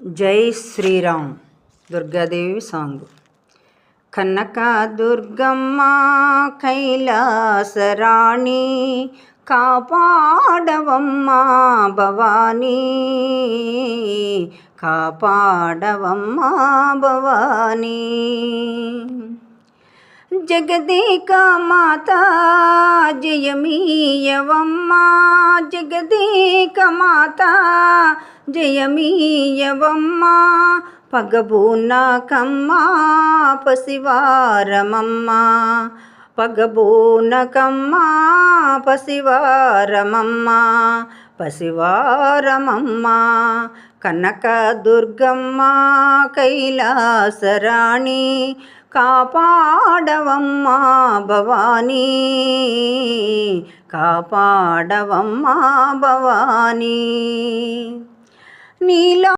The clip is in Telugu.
జై శ్రీరామ్. దుర్గాదేవి సాంగ్. కనక దుర్గమ్మ కైలాసరాణి కాపాడవమ్మా భవానీ, కాపాడవమ్మా భవానీ. జగదేక మాత జయమీయవమ్మా, జగదేక మాత జయమీయవమ్మా. పగబూనకమ్మా పసివారమమ్మా, పగబూనకమ్మా పసివారమమ్మా, పసివారమమ్మా. కనక దుర్గమ్మ కైలాసరాణి కాపాడవమ్మా భవానీ, కాపాడవమ్మా భవానీ. నీలో